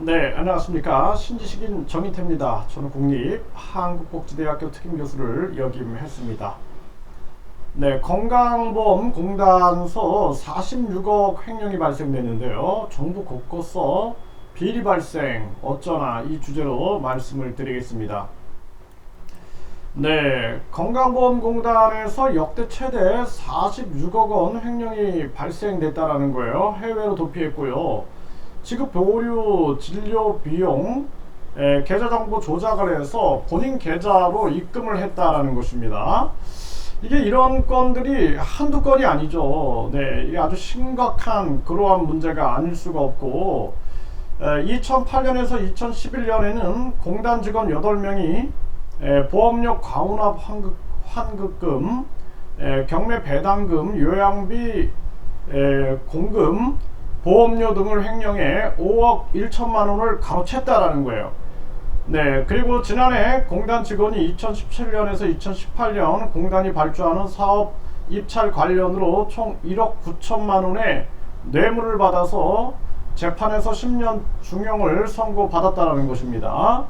네, 안녕하십니까. 신지식인 정인태입니다. 저는 국립한국복지대학교 특임교수를 역임했습니다. 네, 건강보험공단서 46억 횡령이 발생됐는데요. 정부 곳곳서 비리 발생 어쩌나 이 주제로 말씀을 드리겠습니다. 네, 건강보험공단에서 역대 최대 46억 원 횡령이 발생됐다라는 거예요. 해외로 도피했고요. 지급 보류 진료 비용 계좌 정보 조작을 해서 본인 계좌로 입금을 했다라는 것입니다. 이게 이런 건들이 한두 건이 아니죠. 네, 이게 아주 심각한 그러한 문제가 아닐 수가 없고 2008년에서 2011년에는 공단 직원 8명이 보험료 과운합 환급금, 경매 배당금, 요양비 공금, 보험료 등을 횡령해 5억 1천만 원을 가로챘다라는 거예요. 네, 그리고 지난해 공단 직원이 2017년에서 2018년 공단이 발주하는 사업 입찰 관련으로 총 1억 9천만 원의 뇌물을 받아서 재판에서 10년 중형을 선고받았다는 것입니다.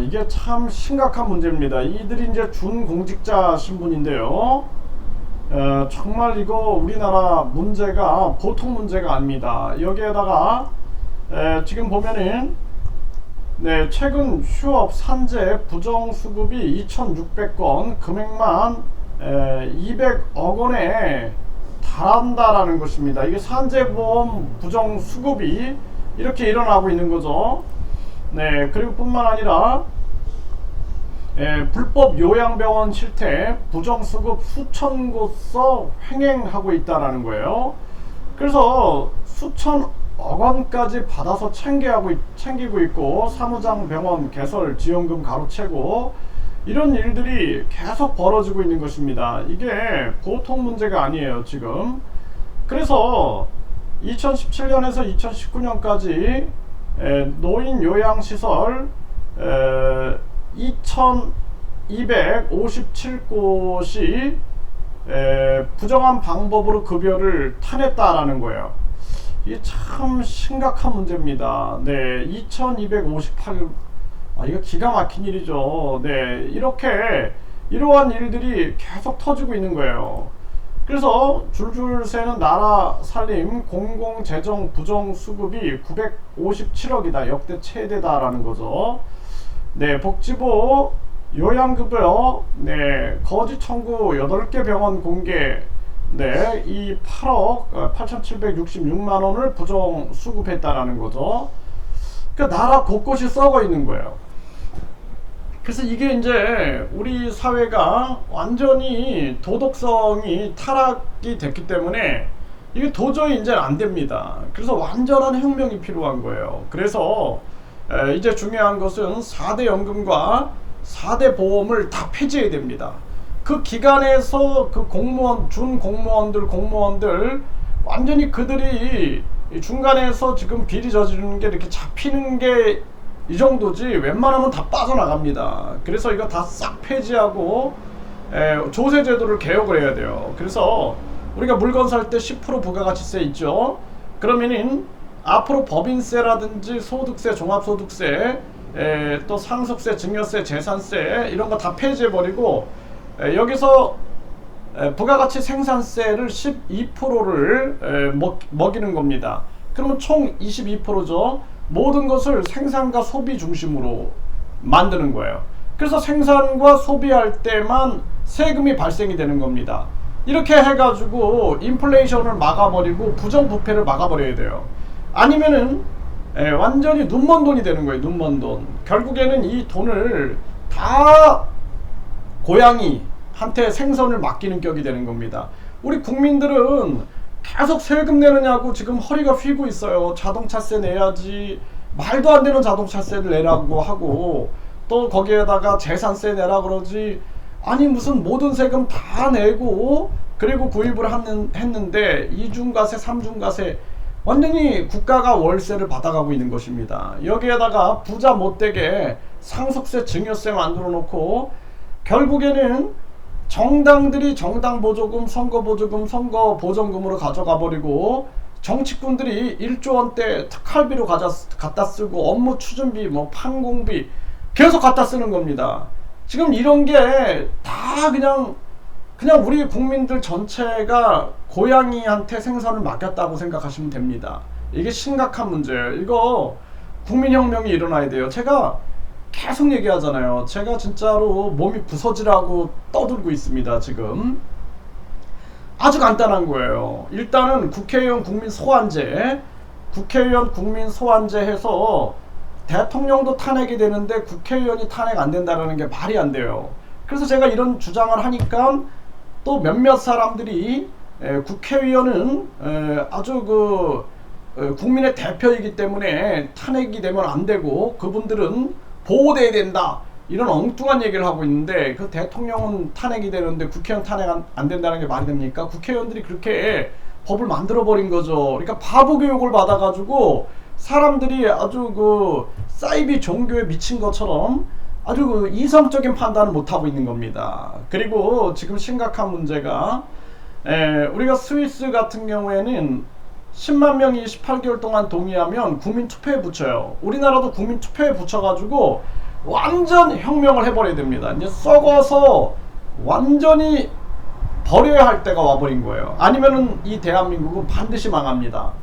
이게 참 심각한 문제입니다. 이들이 이제 준공직자 신분인데요. 정말 이거 우리나라 문제가 보통 문제가 아닙니다. 여기에다가 지금 보면은 네, 최근 휴업 산재 부정수급이 2600건, 금액만 200억 원에 달한다라는 것입니다. 이게 산재보험 부정수급이 이렇게 일어나고 있는 거죠. 네, 그리고 뿐만 아니라 불법 요양병원 실태 부정수급 수천 곳서 횡행하고 있다라는 거예요. 그래서 수천억 원까지 받아서 챙기고 있고, 사무장 병원 개설 지원금 가로채고, 이런 일들이 계속 벌어지고 있는 것입니다. 이게 보통 문제가 아니에요 지금. 그래서 2017년에서 2019년까지 노인 요양시설 2257곳이 부정한 방법으로 급여를 타냈다라는 거예요. 이게 참 심각한 문제입니다. 네, 2258, 이거 기가 막힌 일이죠. 네, 이러한 일들이 계속 터지고 있는 거예요. 그래서 줄줄 새는 나라 살림 공공재정 부정수급이 957억이다. 역대 최대다라는 거죠. 네, 복지부 요양급여, 네, 거짓 청구 8개 병원 공개, 네, 이 8억 8766만 원을 부정 수급했다라는 거죠. 그러니까 나라 곳곳이 썩어 있는 거예요. 그래서 이게 이제 우리 사회가 완전히 도덕성이 타락이 됐기 때문에 이게 도저히 이제 안 됩니다. 그래서 완전한 혁명이 필요한 거예요. 그래서 이제 중요한 것은 4대 연금과 4대 보험을 다 폐지해야 됩니다. 그 기간에서 그 공무원, 공무원들 완전히 그들이 중간에서 지금 비리 저지르는 게 이렇게 잡히는 게 이 정도지 웬만하면 다 빠져나갑니다. 그래서 이거 다 싹 폐지하고 조세제도를 개혁을 해야 돼요. 그래서 우리가 물건 살 때 10% 부가가치세 있죠. 그러면은 앞으로 법인세라든지 소득세, 종합소득세, 또 상속세, 증여세, 재산세 이런 거 다 폐지해버리고 여기서 부가가치 생산세를 12%를 먹이는 겁니다. 그러면 총 22%죠. 모든 것을 생산과 소비 중심으로 만드는 거예요. 그래서 생산과 소비할 때만 세금이 발생이 되는 겁니다. 이렇게 해가지고 인플레이션을 막아버리고 부정부패를 막아버려야 돼요. 아니면은 완전히 눈먼 돈이 되는 거예요. 눈먼 돈. 결국에는 이 돈을 다 고양이한테 생선을 맡기는 격이 되는 겁니다. 우리 국민들은 계속 세금 내느냐고 지금 허리가 휘고 있어요. 자동차세 내야지, 말도 안 되는 자동차세를 내라고 하고, 또 거기에다가 재산세 내라 그러지. 아니 무슨 모든 세금 다 내고 그리고 구입을 했는데 이중과세, 삼중과세, 완전히 국가가 월세를 받아가고 있는 것입니다. 여기에다가 부자 못되게 상속세, 증여세 만들어 놓고 결국에는 정당들이 정당 보조금, 선거 보조금, 선거 보전금으로 가져가 버리고 정치꾼들이 1조 원대 특활비로 갖다 쓰고 업무 추진비, 뭐 판공비 계속 갖다 쓰는 겁니다. 지금 이런 게 다 그냥 우리 국민들 전체가 고양이한테 생선을 맡겼다고 생각하시면 됩니다. 이게 심각한 문제예요. 이거 국민혁명이 일어나야 돼요. 제가 계속 얘기하잖아요. 제가 진짜로 몸이 부서지라고 떠들고 있습니다. 지금 아주 간단한 거예요. 일단은 국회의원 국민 소환제, 국회의원 국민 소환제 해서 대통령도 탄핵이 되는데 국회의원이 탄핵 안 된다는 게 말이 안 돼요. 그래서 제가 이런 주장을 하니까 또 몇몇 사람들이 국회의원은 아주 국민의 대표이기 때문에 탄핵이 되면 안 되고 그분들은 보호돼야 된다, 이런 엉뚱한 얘기를 하고 있는데, 그 대통령은 탄핵이 되는데 국회의원 탄핵 안 된다는 게 말이 됩니까? 국회의원들이 그렇게 법을 만들어 버린 거죠. 그러니까 바보 교육을 받아가지고 사람들이 아주 사이비 종교에 미친 것처럼 아주 이성적인 판단을 못하고 있는 겁니다. 그리고 지금 심각한 문제가 우리가 스위스 같은 경우에는 10만 명이 18개월 동안 동의하면 국민투표에 붙여요. 우리나라도 국민투표에 붙여가지고 완전 혁명을 해버려야 됩니다. 이제 썩어서 완전히 버려야 할 때가 와버린 거예요. 아니면은 이 대한민국은 반드시 망합니다.